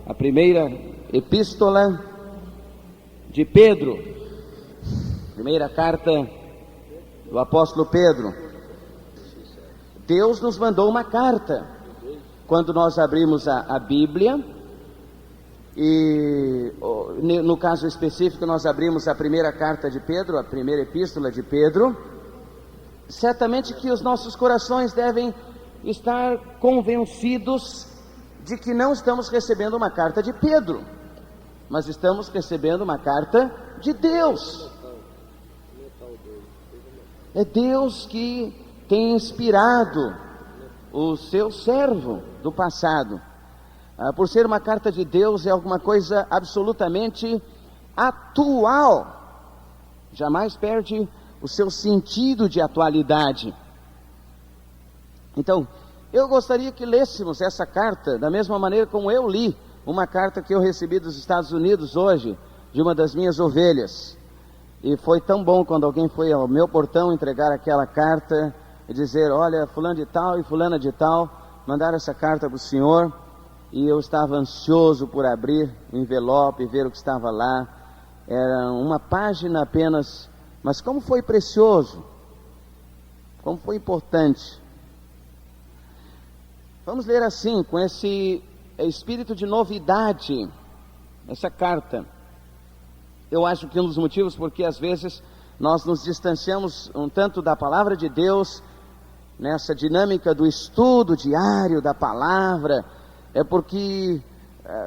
a primeira epístola de Pedro, primeira carta do apóstolo Pedro. Deus nos mandou uma carta quando nós abrimos a Bíblia, e no caso específico nós abrimos a primeira carta de Pedro, a primeira epístola de Pedro. Certamente que os nossos corações devem estar convencidos de que não estamos recebendo uma carta de Pedro, mas estamos recebendo uma carta de Deus. É Deus que tem inspirado o seu servo do passado. Por ser uma carta de Deus, é alguma coisa absolutamente atual, jamais perde o seu sentido de atualidade. Então, eu gostaria que lêssemos essa carta da mesma maneira como eu li uma carta que eu recebi dos Estados Unidos hoje, de uma das minhas ovelhas. E foi tão bom quando alguém foi ao meu portão entregar aquela carta e dizer: olha, fulano de tal e fulana de tal mandaram essa carta para o senhor. E eu estava ansioso por abrir o envelope e ver o que estava lá. Era uma página apenas, mas como foi precioso, como foi importante. Vamos ler assim, com esse espírito de novidade, essa carta. Eu acho que um dos motivos porque às vezes nós nos distanciamos um tanto da palavra de Deus, nessa dinâmica do estudo diário da palavra, é porque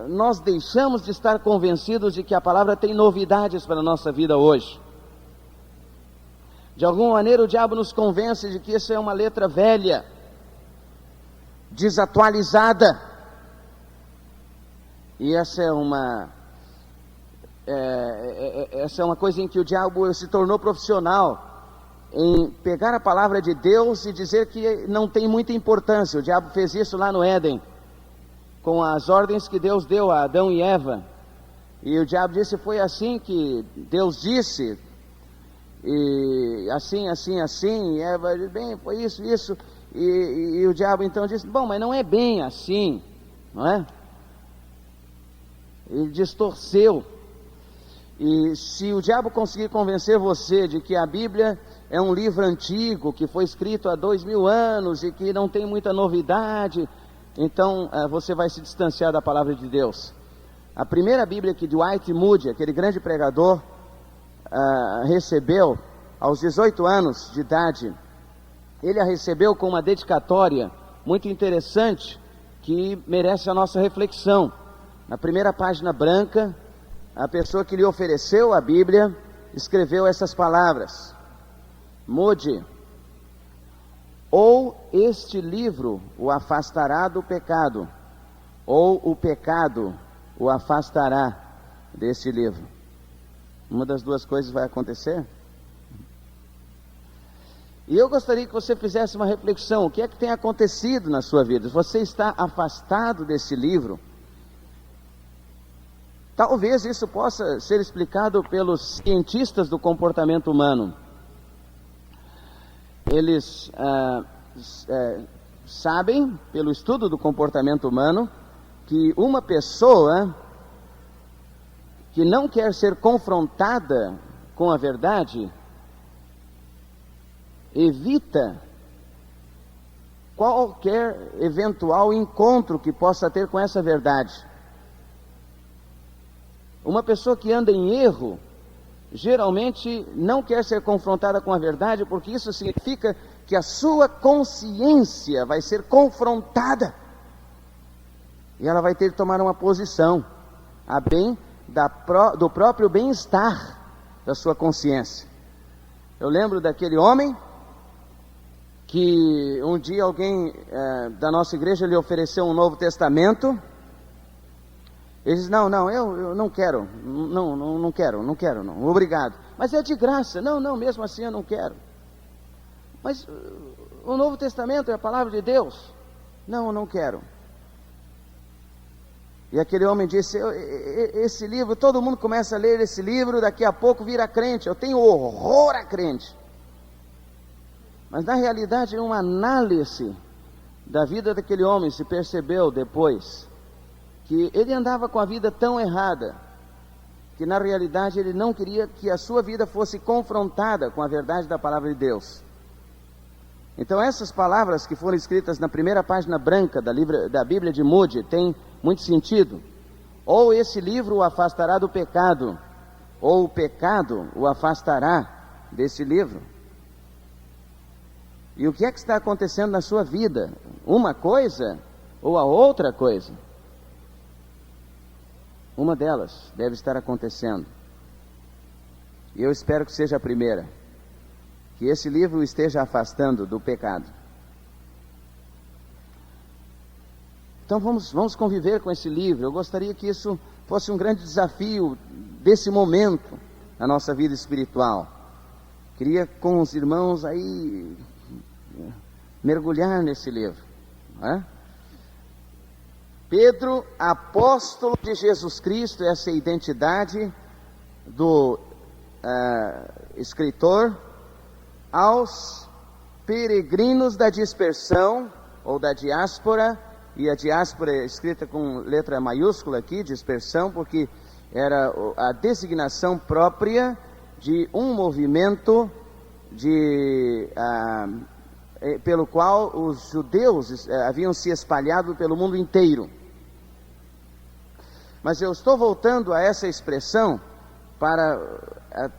nós deixamos de estar convencidos de que a palavra tem novidades para a nossa vida hoje. De alguma maneira o diabo nos convence de que isso é uma letra velha, desatualizada. E essa é uma coisa em que o diabo se tornou profissional, em pegar a palavra de Deus e dizer que não tem muita importância. O diabo fez isso lá no Éden, com as ordens que Deus deu a Adão e Eva. E o diabo disse: foi assim que Deus disse, e assim, assim, assim. E Eva disse: bem, foi isso, isso. E o diabo então disse: bom, mas não é bem assim, não é? Ele distorceu. E se o diabo conseguir convencer você de que a Bíblia é um livro antigo, que foi escrito há 2000 anos e que não tem muita novidade, então você vai se distanciar da palavra de Deus. A primeira Bíblia que Dwight Moody, aquele grande pregador, recebeu aos 18 anos de idade, ele a recebeu com uma dedicatória muito interessante, que merece a nossa reflexão. Na primeira página branca, a pessoa que lhe ofereceu a Bíblia escreveu essas palavras: Moody: ou este livro o afastará do pecado, ou o pecado o afastará deste livro. Uma das duas coisas vai acontecer. E eu gostaria que você fizesse uma reflexão: o que é que tem acontecido na sua vida? Você está afastado desse livro? Talvez isso possa ser explicado pelos cientistas do comportamento humano. Eles sabem, pelo estudo do comportamento humano, que uma pessoa que não quer ser confrontada com a verdade evita qualquer eventual encontro que possa ter com essa verdade. Uma pessoa que anda em erro geralmente não quer ser confrontada com a verdade, porque isso significa que a sua consciência vai ser confrontada e ela vai ter que tomar uma posição a bem do próprio bem-estar da sua consciência. Eu lembro daquele homem que um dia alguém da nossa igreja lhe ofereceu um Novo Testamento. Ele disse: não, eu não quero, não quero, obrigado. Mas é de graça. Não, mesmo assim eu não quero. Mas o Novo Testamento é a palavra de Deus. Não, eu não quero. E aquele homem disse: esse livro, todo mundo começa a ler esse livro, daqui a pouco vira crente. Eu tenho horror a crente. Mas na realidade, uma análise da vida daquele homem, se percebeu depois que ele andava com a vida tão errada, que na realidade ele não queria que a sua vida fosse confrontada com a verdade da palavra de Deus. Então essas palavras que foram escritas na primeira página branca da Bíblia de Moody têm muito sentido. Ou esse livro o afastará do pecado, ou o pecado o afastará desse livro. E o que é que está acontecendo na sua vida? Uma coisa ou a outra coisa? Uma delas deve estar acontecendo. E eu espero que seja a primeira. Que esse livro o esteja afastando do pecado. Então vamos conviver com esse livro. Eu gostaria que isso fosse um grande desafio desse momento na nossa vida espiritual. Queria com os irmãos aí mergulhar nesse livro, não é? Pedro, apóstolo de Jesus Cristo, essa é a identidade do escritor, aos peregrinos da dispersão ou da diáspora, e a diáspora é escrita com letra maiúscula aqui, dispersão, porque era a designação própria de um movimento pelo qual os judeus haviam se espalhado pelo mundo inteiro. Mas eu estou voltando a essa expressão para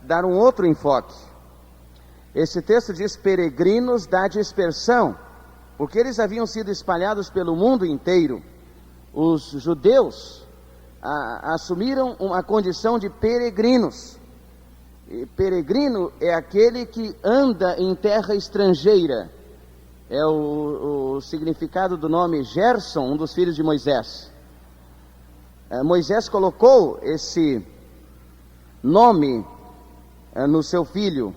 dar um outro enfoque. Esse texto diz peregrinos da dispersão, porque eles haviam sido espalhados pelo mundo inteiro. Os judeus assumiram uma condição de peregrinos. E peregrino é aquele que anda em terra estrangeira. É o significado do nome Gerson, um dos filhos de Moisés. Moisés colocou esse nome no seu filho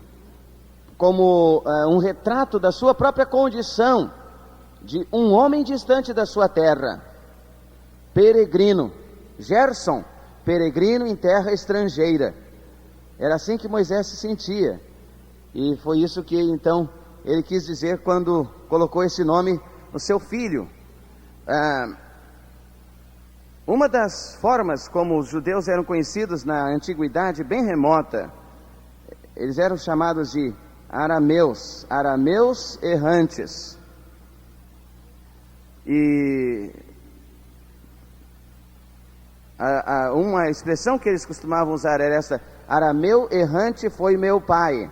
como um retrato da sua própria condição de um homem distante da sua terra. Peregrino. Gerson, peregrino em terra estrangeira. Era assim que Moisés se sentia. E foi isso que então ele quis dizer quando colocou esse nome no seu filho. Uma das formas como os judeus eram conhecidos na antiguidade bem remota, eles eram chamados de arameus errantes. E uma expressão que eles costumavam usar era essa: arameu errante foi meu pai.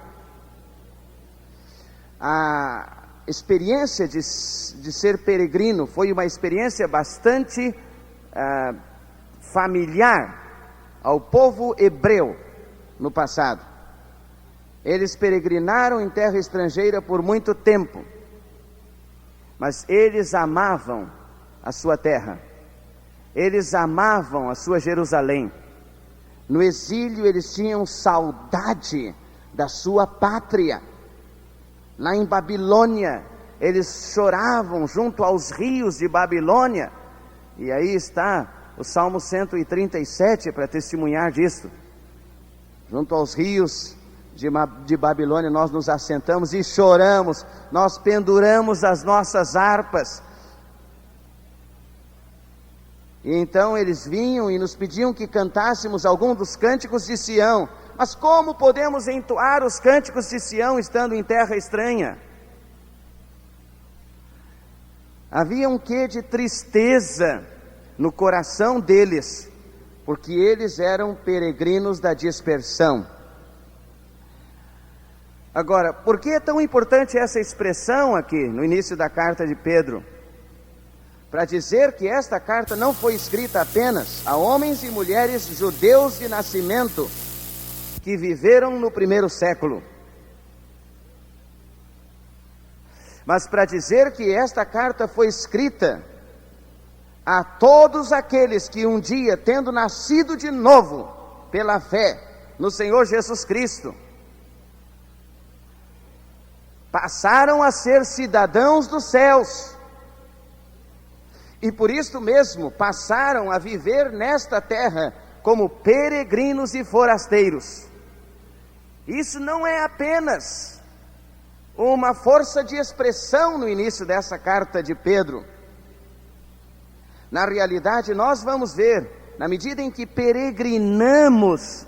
A experiência de ser peregrino foi uma experiência bastante familiar ao povo hebreu no passado. Eles peregrinaram em terra estrangeira por muito tempo, mas eles amavam a sua terra, eles amavam a sua Jerusalém. No exílio eles tinham saudade da sua pátria. Lá em Babilônia eles choravam junto aos rios de Babilônia. E aí está o Salmo 137 para testemunhar disso. Junto aos rios de Babilônia nós nos assentamos e choramos, nós penduramos as nossas harpas. E então eles vinham e nos pediam que cantássemos algum dos cânticos de Sião. Mas como podemos entoar os cânticos de Sião estando em terra estranha? Havia um quê de tristeza no coração deles, porque eles eram peregrinos da dispersão. Agora, por que é tão importante essa expressão aqui no início da carta de Pedro? Para dizer que esta carta não foi escrita apenas a homens e mulheres judeus de nascimento que viveram no primeiro século, mas para dizer que esta carta foi escrita a todos aqueles que um dia, tendo nascido de novo pela fé no Senhor Jesus Cristo, passaram a ser cidadãos dos céus, e por isto mesmo passaram a viver nesta terra como peregrinos e forasteiros. Isso não é apenas uma força de expressão no início dessa carta de Pedro, Na realidade, nós vamos ver, na medida em que peregrinamos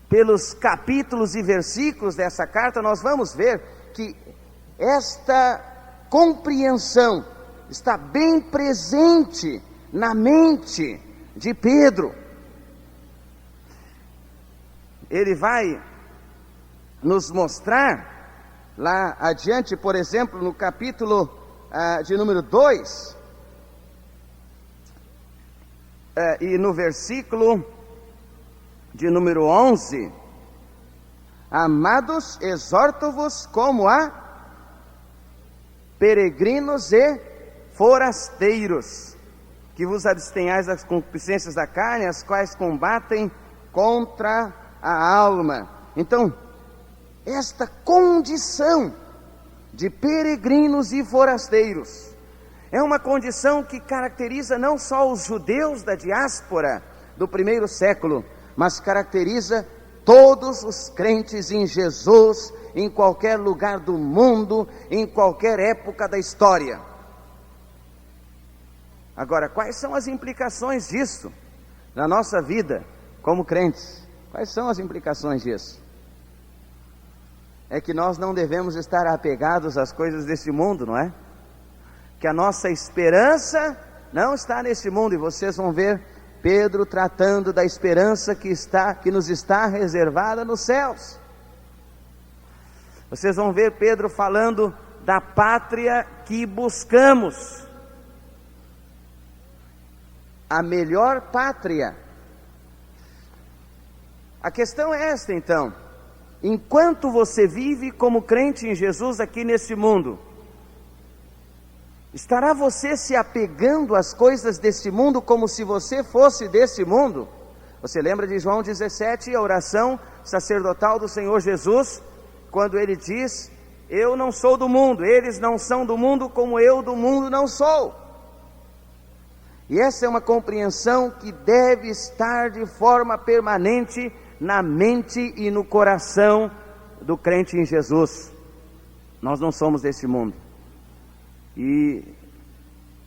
pelos capítulos e versículos dessa carta, nós vamos ver que esta compreensão está bem presente na mente de Pedro. Ele vai nos mostrar lá adiante, por exemplo, no capítulo de número 2, e no versículo de número 11: amados, exorto-vos como a peregrinos e forasteiros, que vos abstenhais das concupiscências da carne, as quais combatem contra a alma. Então, esta condição de peregrinos e forasteiros é uma condição que caracteriza não só os judeus da diáspora do primeiro século, mas caracteriza todos os crentes em Jesus, em qualquer lugar do mundo, em qualquer época da história. Agora, quais são as implicações disso na nossa vida como crentes? Quais são as implicações disso? É que nós não devemos estar apegados às coisas deste mundo, não é? Que a nossa esperança não está neste mundo, e vocês vão ver Pedro tratando da esperança que nos está reservada nos céus. Vocês vão ver Pedro falando da pátria que buscamos, a melhor pátria. A questão é esta, então: enquanto você vive como crente em Jesus aqui nesse mundo, estará você se apegando às coisas deste mundo como se você fosse desse mundo? Você lembra de João 17, a oração sacerdotal do Senhor Jesus, quando ele diz: eu não sou do mundo, eles não são do mundo, como eu do mundo não sou. E essa é uma compreensão que deve estar de forma permanente na mente e no coração do crente em Jesus. Nós não somos desse mundo. E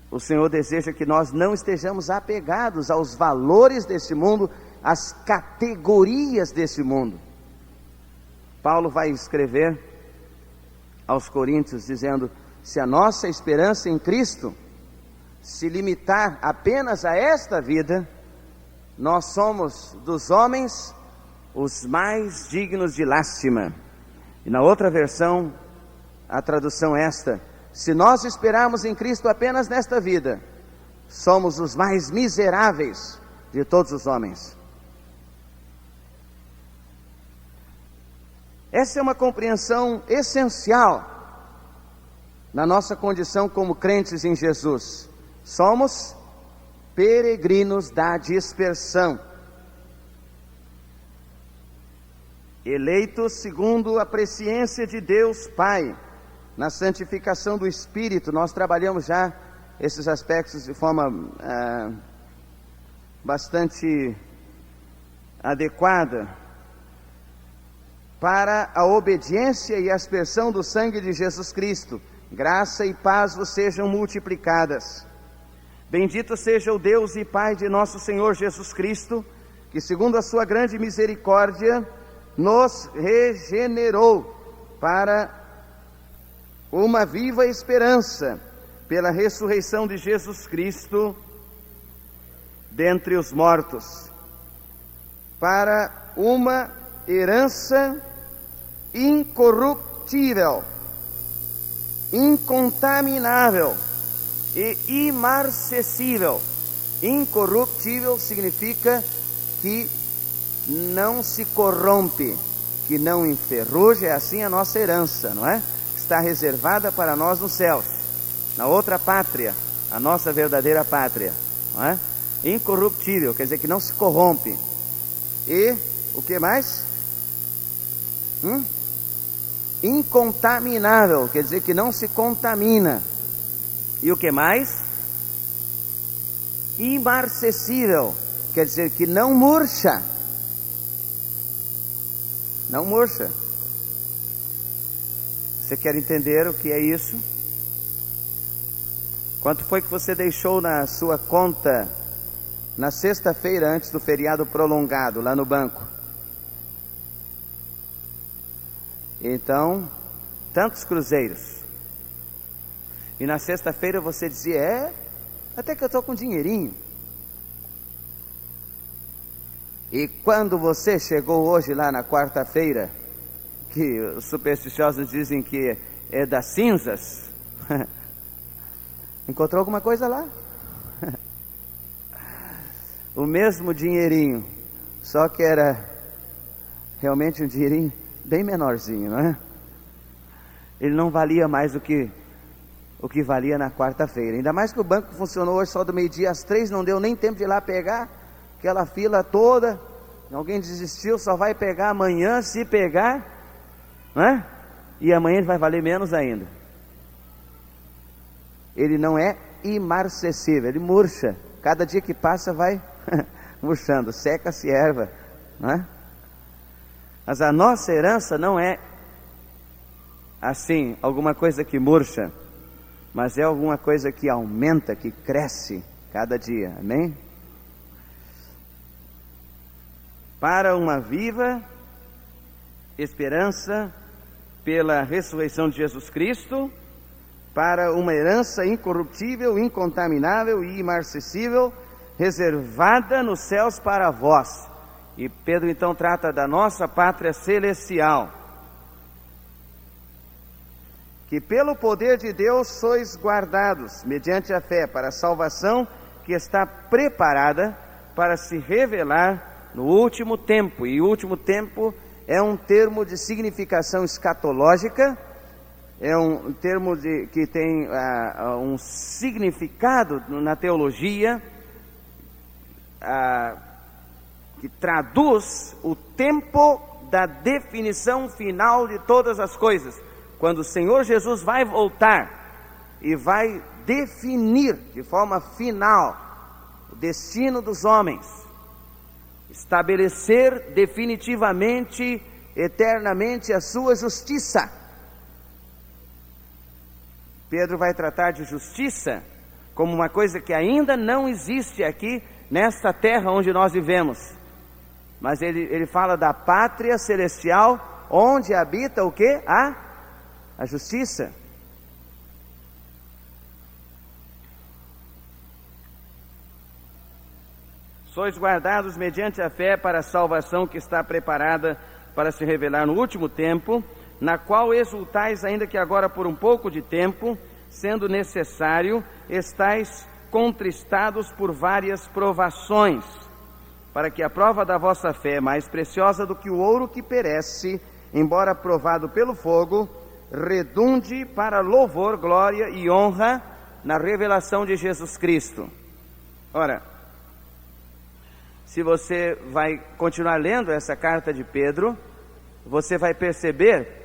o Senhor deseja que nós não estejamos apegados aos valores desse mundo, às categorias desse mundo. Paulo vai escrever aos Coríntios dizendo: se a nossa esperança em Cristo se limitar apenas a esta vida, nós somos dos homens os mais dignos de lástima. E na outra versão, a tradução é esta: se nós esperarmos em Cristo apenas nesta vida, somos os mais miseráveis de todos os homens. Essa é uma compreensão essencial na nossa condição como crentes em Jesus. Somos peregrinos da dispersão, eleitos segundo a presciência de Deus Pai, na santificação do Espírito. Nós trabalhamos já esses aspectos de forma bastante adequada, para a obediência e aspersão do sangue de Jesus Cristo. Graça e paz vos sejam multiplicadas. Bendito seja o Deus e Pai de nosso Senhor Jesus Cristo, que segundo a sua grande misericórdia nos regenerou para uma viva esperança pela ressurreição de Jesus Cristo dentre os mortos, para uma herança incorruptível, incontaminável e imarcessível. Incorruptível significa que não se corrompe, que não enferruja. É assim a nossa herança, não é? Está reservada para nós nos céus, na outra pátria, a nossa verdadeira pátria, não é? Incorruptível, quer dizer que não se corrompe. E o que mais? Incontaminável, quer dizer que não se contamina. E o que mais? Imarcessível, quer dizer que não murcha. Não murcha. Você quer entender o que é isso? Quanto foi que você deixou na sua conta na sexta-feira antes do feriado prolongado lá no banco? Então, tantos cruzeiros. E na sexta-feira você dizia: até que eu estou com dinheirinho. E quando você chegou hoje lá na quarta-feira, que os supersticiosos dizem que é das cinzas, encontrou alguma coisa lá? O mesmo dinheirinho, só que era realmente um dinheirinho bem menorzinho, não é? Ele não valia mais o que valia na quarta-feira. Ainda mais que o banco funcionou hoje só do meio-dia às 3, não deu nem tempo de ir lá pegar aquela fila toda. Alguém desistiu, só vai pegar amanhã, se pegar, não é? E amanhã ele vai valer menos ainda. Ele não é imarcessível, ele murcha. Cada dia que passa vai murchando, seca-se erva, não é? Mas a nossa herança não é assim, alguma coisa que murcha, mas é alguma coisa que aumenta, que cresce cada dia, amém? Para uma viva esperança pela ressurreição de Jesus Cristo, para uma herança incorruptível, incontaminável e imarcessível, reservada nos céus para vós. E Pedro então trata da nossa pátria celestial, que pelo poder de Deus sois guardados, mediante a fé, para a salvação que está preparada para se revelar no último tempo. E o último tempo é um termo de significação escatológica, é um termo que tem um significado na teologia, que traduz o tempo da definição final de todas as coisas, quando o Senhor Jesus vai voltar e vai definir de forma final o destino dos homens, estabelecer definitivamente, eternamente a sua justiça. Pedro vai tratar de justiça como uma coisa que ainda não existe aqui nesta terra onde nós vivemos, mas ele fala da pátria celestial, onde habita o quê? A justiça. Sois guardados mediante a fé para a salvação que está preparada para se revelar no último tempo, na qual exultais, ainda que agora por um pouco de tempo, sendo necessário, estais contristados por várias provações, para que a prova da vossa fé, mais preciosa do que o ouro que perece, embora provado pelo fogo, redunde para louvor, glória e honra na revelação de Jesus Cristo. Ora, se você vai continuar lendo essa carta de Pedro, você vai perceber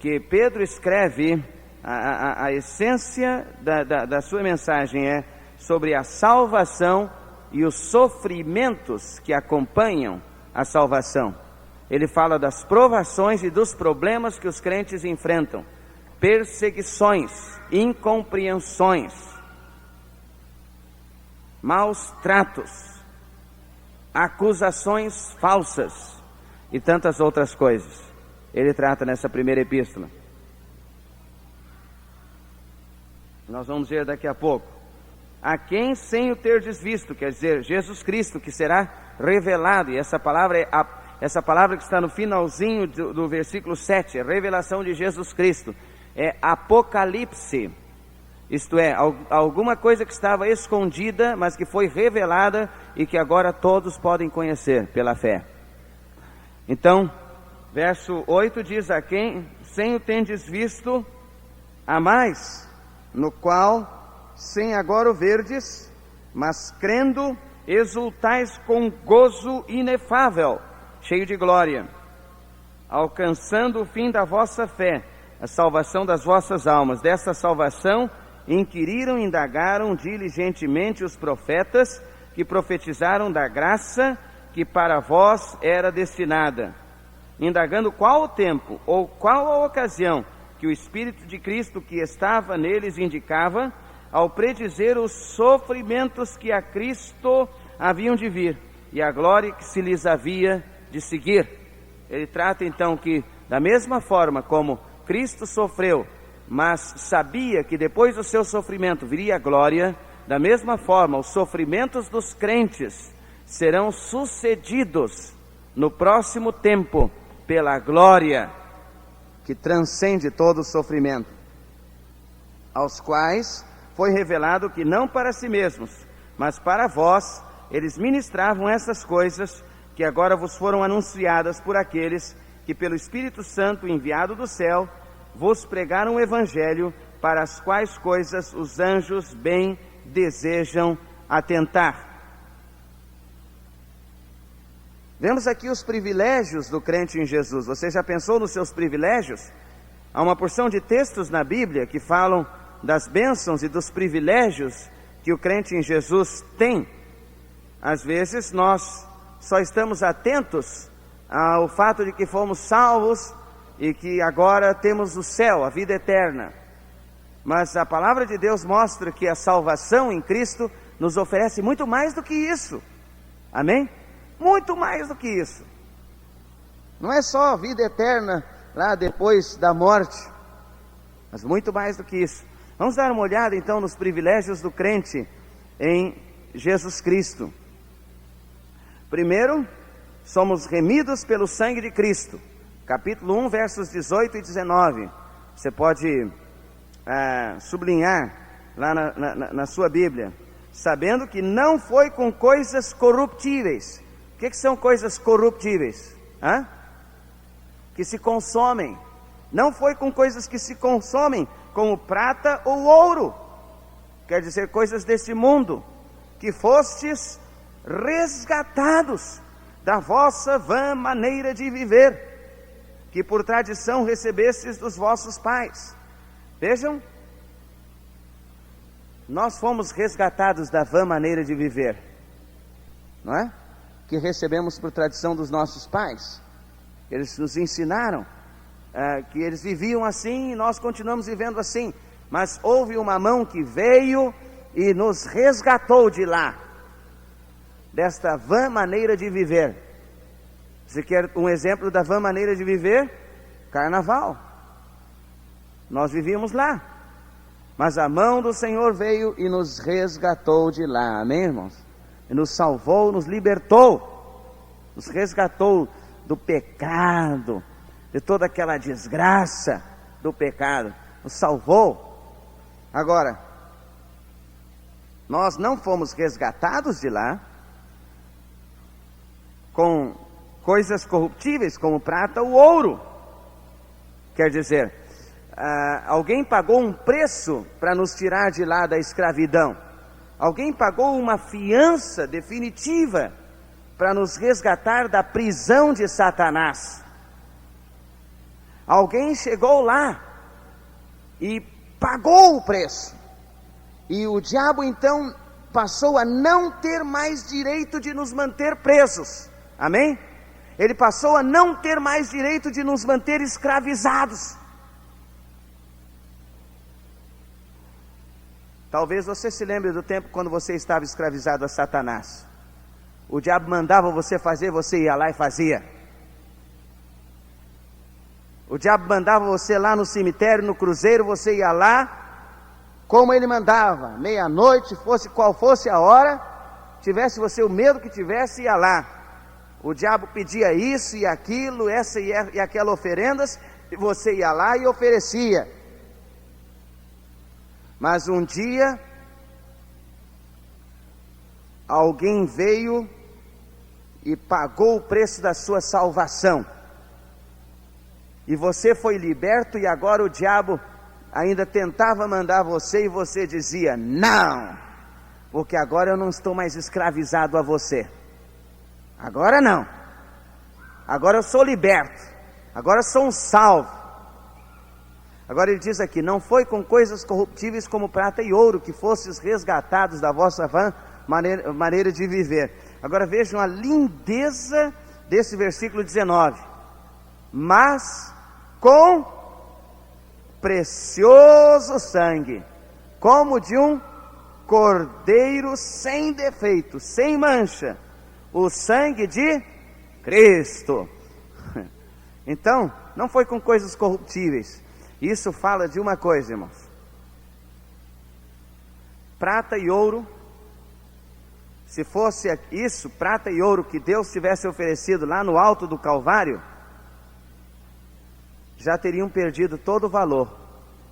que Pedro escreve, a essência da sua mensagem é sobre a salvação e os sofrimentos que acompanham a salvação. Ele fala das provações e dos problemas que os crentes enfrentam, perseguições, incompreensões, maus tratos, acusações falsas e tantas outras coisas. Ele trata nessa primeira epístola. Nós vamos ver daqui a pouco. A quem sem o terdes visto, quer dizer, Jesus Cristo, que será revelado, e essa palavra que está no finalzinho do versículo 7, é revelação de Jesus Cristo, é Apocalipse, isto é, alguma coisa que estava escondida, mas que foi revelada e que agora todos podem conhecer pela fé. Então, verso 8 diz: a quem sem o tendes visto, a mais, no qual sem agora o verdes, mas crendo exultais com gozo inefável, cheio de glória, alcançando o fim da vossa fé, a salvação das vossas almas. Desta salvação inquiriram e indagaram diligentemente os profetas que profetizaram da graça que para vós era destinada, indagando qual o tempo ou qual a ocasião que o Espírito de Cristo que estava neles indicava, ao predizer os sofrimentos que a Cristo haviam de vir e a glória que se lhes havia de seguir. Ele trata então que, da mesma forma como Cristo sofreu, mas sabia que depois do seu sofrimento viria a glória, da mesma forma os sofrimentos dos crentes serão sucedidos no próximo tempo pela glória que transcende todo o sofrimento, aos quais foi revelado que não para si mesmos, mas para vós, eles ministravam essas coisas que agora vos foram anunciadas por aqueles que pelo Espírito Santo enviado do céu vos pregaram o Evangelho, para as quais coisas os anjos bem desejam atentar. Vemos aqui os privilégios do crente em Jesus. Você já pensou nos seus privilégios? Há uma porção de textos na Bíblia que falam das bênçãos e dos privilégios que o crente em Jesus tem. Às vezes nós só estamos atentos ao fato de que fomos salvos e que agora temos o céu, a vida eterna. Mas a palavra de Deus mostra que a salvação em Cristo nos oferece muito mais do que isso. Amém? Muito mais do que isso. Não é só a vida eterna lá depois da morte, mas muito mais do que isso. Vamos dar uma olhada então nos privilégios do crente em Jesus Cristo. Primeiro, somos remidos pelo sangue de Cristo. Capítulo 1, versos 18 e 19. Você pode sublinhar lá na sua Bíblia. Sabendo que não foi com coisas corruptíveis. O que são coisas corruptíveis? Que se consomem. Não foi com coisas que se consomem, como prata ou ouro. Quer dizer, coisas deste mundo. Que fostes resgatados da vossa vã maneira de viver, que por tradição recebestes dos vossos pais. Vejam, nós fomos resgatados da vã maneira de viver, não é? Que recebemos por tradição dos nossos pais. Eles nos ensinaram que eles viviam assim e nós continuamos vivendo assim. Mas houve uma mão que veio e nos resgatou de lá, desta vã maneira de viver. Você quer um exemplo da vã maneira de viver? Carnaval. Nós vivíamos lá, mas a mão do Senhor veio e nos resgatou de lá. Amém, irmãos? E nos salvou, nos libertou, nos resgatou do pecado, de toda aquela desgraça do pecado, nos salvou. Agora, nós não fomos resgatados de lá com coisas corruptíveis como prata ou ouro. Quer dizer, alguém pagou um preço para nos tirar de lá da escravidão. Alguém pagou uma fiança definitiva para nos resgatar da prisão de Satanás. Alguém chegou lá e pagou o preço. E o diabo então passou a não ter mais direito de nos manter presos. Amém? Ele passou a não ter mais direito de nos manter escravizados. Talvez você se lembre do tempo quando você estava escravizado a Satanás. O diabo mandava você fazer, você ia lá e fazia. O diabo mandava você lá no cemitério, no cruzeiro, você ia lá, como ele mandava, meia-noite, fosse qual fosse a hora, tivesse você o medo que tivesse, ia lá. O diabo pedia isso e aquilo, essa e aquela oferendas, e você ia lá e oferecia. Mas um dia, alguém veio e pagou o preço da sua salvação. E você foi liberto, e agora o diabo ainda tentava mandar você, e você dizia: não, porque agora eu não estou mais escravizado a você. Agora não. Agora eu sou liberto. Agora eu sou um salvo. Agora ele diz aqui: não foi com coisas corruptíveis como prata e ouro que fostes resgatados da vossa vã maneira de viver. Agora vejam a lindeza desse versículo 19. Mas com precioso sangue, como de um cordeiro sem defeito, sem mancha, o sangue de Cristo. Então, não foi com coisas corruptíveis. Isso fala de uma coisa, irmãos: prata e ouro. Se fosse isso, prata e ouro, que Deus tivesse oferecido lá no alto do Calvário, já teriam perdido todo o valor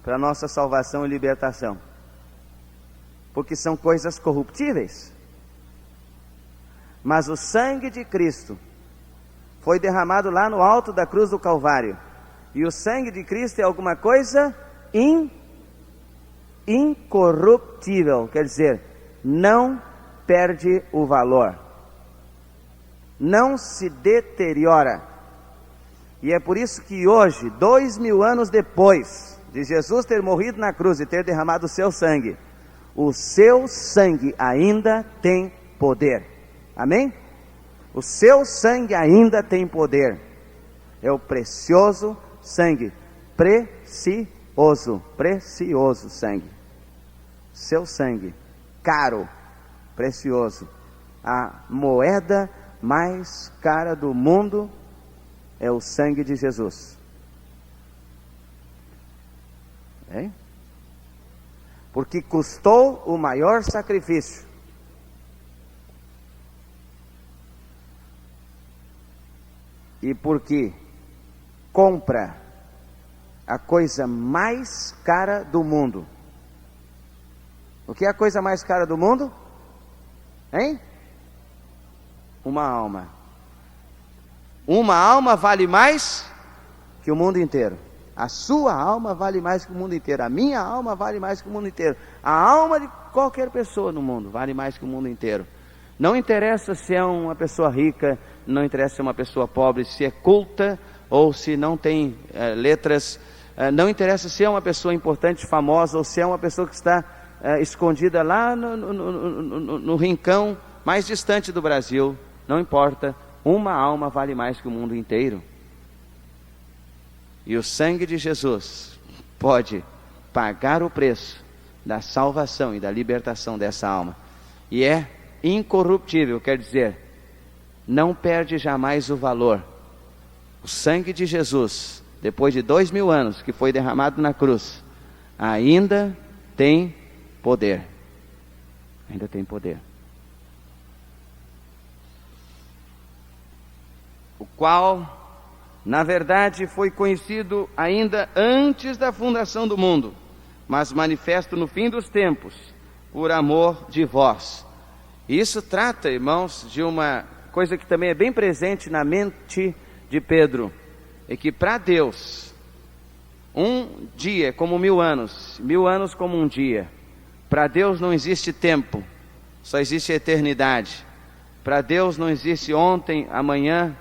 para a nossa salvação e libertação, porque são coisas corruptíveis. Mas o sangue de Cristo foi derramado lá no alto da cruz do Calvário, e o sangue de Cristo é alguma coisa incorruptível, quer dizer, não perde o valor, não se deteriora. E é por isso que hoje, 2000 anos depois de Jesus ter morrido na cruz e ter derramado o seu sangue ainda tem poder. Amém? O seu sangue ainda tem poder. É o precioso sangue, precioso sangue. Seu sangue, caro, precioso. A moeda mais cara do mundo é o sangue de Jesus. Hein? Porque custou o maior sacrifício. E porque compra a coisa mais cara do mundo. O que é a coisa mais cara do mundo? Hein? Uma alma. Uma alma vale mais que o mundo inteiro. A sua alma vale mais que o mundo inteiro. A minha alma vale mais que o mundo inteiro. A alma de qualquer pessoa no mundo vale mais que o mundo inteiro. Não interessa se é uma pessoa rica, não interessa se é uma pessoa pobre, se é culta ou se não tem letras. Não interessa se é uma pessoa importante, famosa, ou se é uma pessoa que está escondida lá no rincão mais distante do Brasil. Não importa, uma alma vale mais que o mundo inteiro. E o sangue de Jesus pode pagar o preço da salvação e da libertação dessa alma. E é incorruptível, quer dizer, não perde jamais o valor. O sangue de Jesus, depois de 2000 anos que foi derramado na cruz, ainda tem poder. Ainda tem poder. O qual, na verdade, foi conhecido ainda antes da fundação do mundo, mas manifesto no fim dos tempos, por amor de vós. Isso trata, irmãos, de uma coisa que também é bem presente na mente de Pedro, é que para Deus, um dia é como 1000 anos, 1000 anos como um dia. Para Deus não existe tempo, só existe eternidade. Para Deus não existe ontem, amanhã,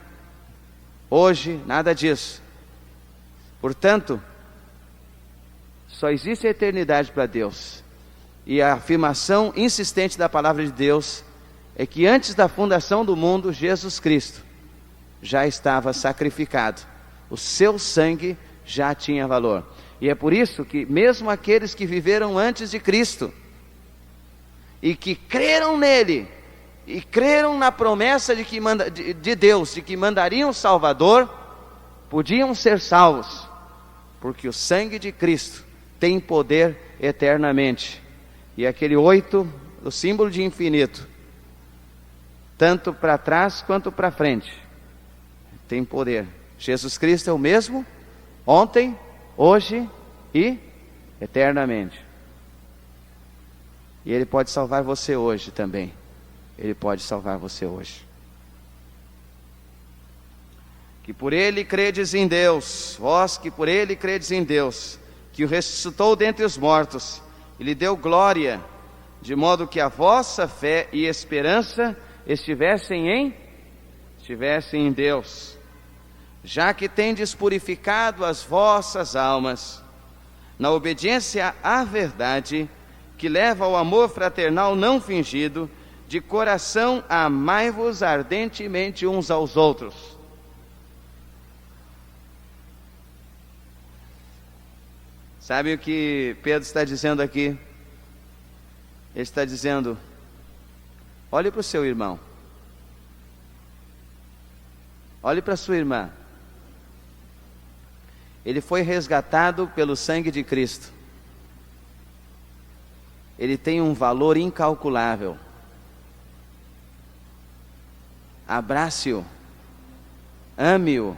hoje, nada disso. Portanto, só existe a eternidade para Deus. E a afirmação insistente da palavra de Deus é que antes da fundação do mundo, Jesus Cristo já estava sacrificado. O seu sangue já tinha valor. E é por isso que mesmo aqueles que viveram antes de Cristo e que creram nele, e creram na promessa de Deus, de que mandaria um Salvador, podiam ser salvos, porque o sangue de Cristo tem poder eternamente. E aquele 8, o símbolo de infinito, tanto para trás quanto para frente, tem poder. Jesus Cristo é o mesmo, ontem, hoje e eternamente. E Ele pode salvar você hoje também. Ele pode salvar você hoje. Que por Ele credes em Deus, vós que por Ele credes em Deus, que o ressuscitou dentre os mortos, e lhe deu glória, de modo que a vossa fé e esperança estivessem em Deus. Já que tendes purificado as vossas almas, na obediência à verdade, que leva ao amor fraternal não fingido, de coração amai-vos ardentemente uns aos outros. Sabe o que Pedro está dizendo aqui? Ele está dizendo: olhe para o seu irmão, olhe para a sua irmã. Ele foi resgatado pelo sangue de Cristo. Ele tem um valor incalculável. Abrace-o, ame-o,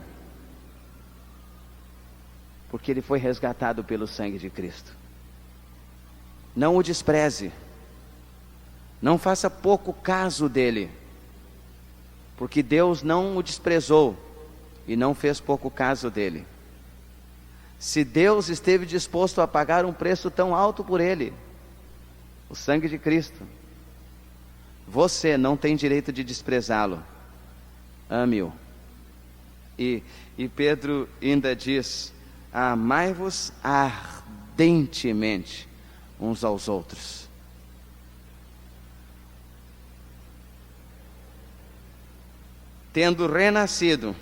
porque ele foi resgatado pelo sangue de Cristo. Não o despreze, não faça pouco caso dele, porque Deus não o desprezou e não fez pouco caso dele. Se Deus esteve disposto a pagar um preço tão alto por ele, o sangue de Cristo, você não tem direito de desprezá-lo. Ame-o. E Pedro ainda diz: amai-vos ardentemente uns aos outros. Tendo renascido,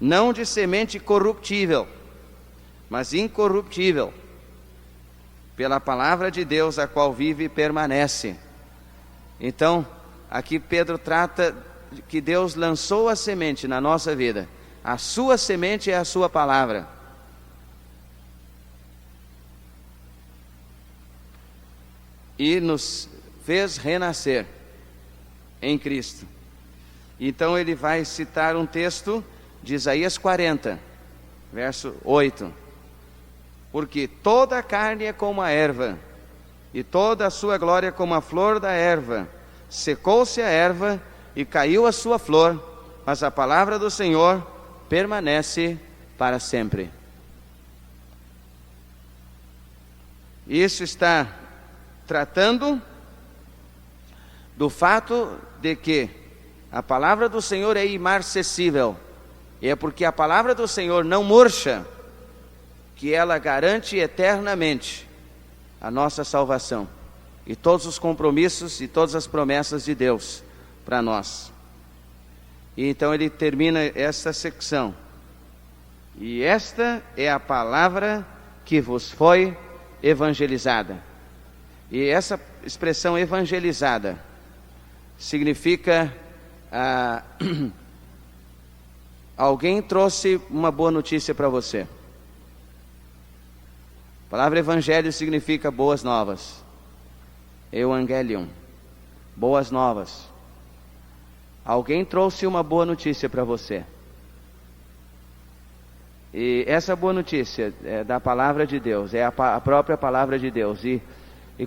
não de semente corruptível, mas incorruptível, pela palavra de Deus, a qual vive e permanece. Então, aqui Pedro trata de que Deus lançou a semente na nossa vida. A sua semente é a sua palavra. E nos fez renascer em Cristo. Então ele vai citar um texto de Isaías 40, verso 8. Porque toda a carne é como a erva, e toda a sua glória como a flor da erva. Secou-se a erva e caiu a sua flor, mas a palavra do Senhor permanece para sempre. Isso está tratando do fato de que a palavra do Senhor é imarcessível, e é porque a palavra do Senhor não murcha, que ela garante eternamente a nossa salvação, e todos os compromissos e todas as promessas de Deus para nós. E então ele termina esta secção: e esta é a palavra que vos foi evangelizada. E essa expressão evangelizada significa alguém trouxe uma boa notícia para você. A palavra evangelho significa boas novas. Evangelium, boas novas. Alguém trouxe uma boa notícia para você. E essa boa notícia é da palavra de Deus, é a própria palavra de Deus. E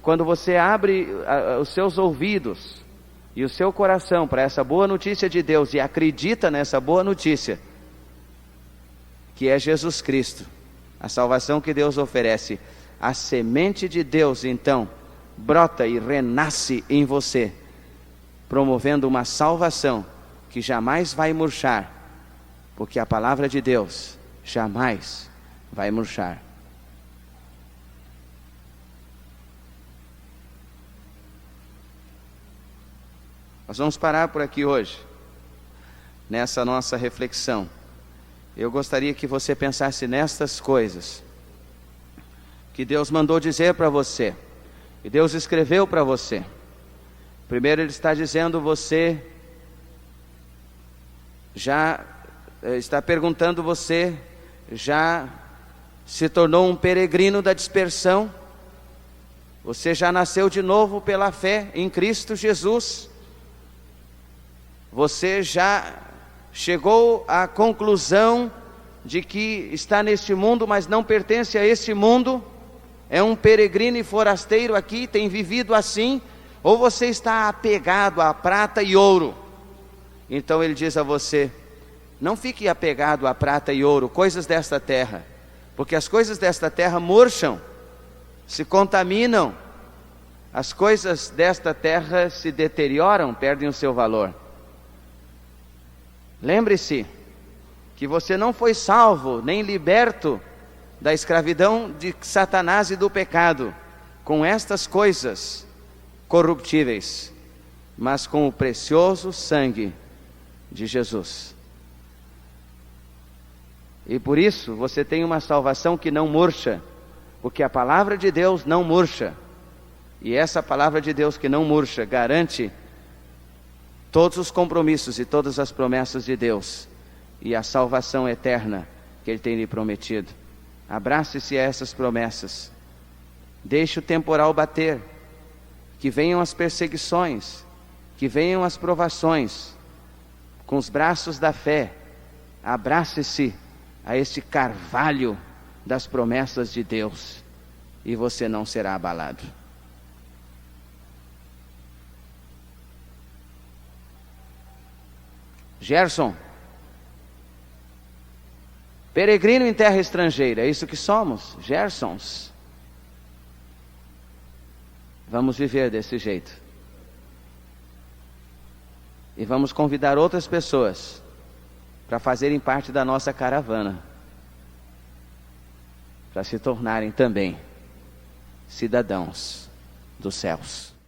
quando você abre os seus ouvidos e o seu coração para essa boa notícia de Deus e acredita nessa boa notícia, que é Jesus Cristo, a salvação que Deus oferece, a semente de Deus então brota e renasce em você, promovendo uma salvação que jamais vai murchar, porque a palavra de Deus jamais vai murchar. Nós vamos parar por aqui hoje, nessa nossa reflexão. Eu gostaria que você pensasse nestas coisas que Deus mandou dizer para você, que Deus escreveu para você. Primeiro ele está dizendo: você já está perguntando, você já se tornou um peregrino da dispersão? Você já nasceu de novo pela fé em Cristo Jesus? Você já chegou à conclusão de que está neste mundo, mas não pertence a esse mundo? É um peregrino e forasteiro aqui, tem vivido assim? Ou você está apegado a prata e ouro? Então ele diz a você: não fique apegado a prata e ouro, coisas desta terra, porque as coisas desta terra murcham, se contaminam, as coisas desta terra se deterioram, perdem o seu valor. Lembre-se que você não foi salvo, nem liberto da escravidão de Satanás e do pecado com estas coisas corruptíveis, mas com o precioso sangue de Jesus. E por isso você tem uma salvação que não murcha, porque a palavra de Deus não murcha. E essa palavra de Deus que não murcha, garante todos os compromissos e todas as promessas de Deus e a salvação eterna que Ele tem lhe prometido. Abrace-se a essas promessas. Deixe o temporal bater, que venham as perseguições, que venham as provações. Com os braços da fé, abrace-se a este carvalho das promessas de Deus, e você não será abalado. Gerson, peregrino em terra estrangeira, é isso que somos, Gersons. Vamos viver desse jeito. E vamos convidar outras pessoas para fazerem parte da nossa caravana, para se tornarem também cidadãos dos céus.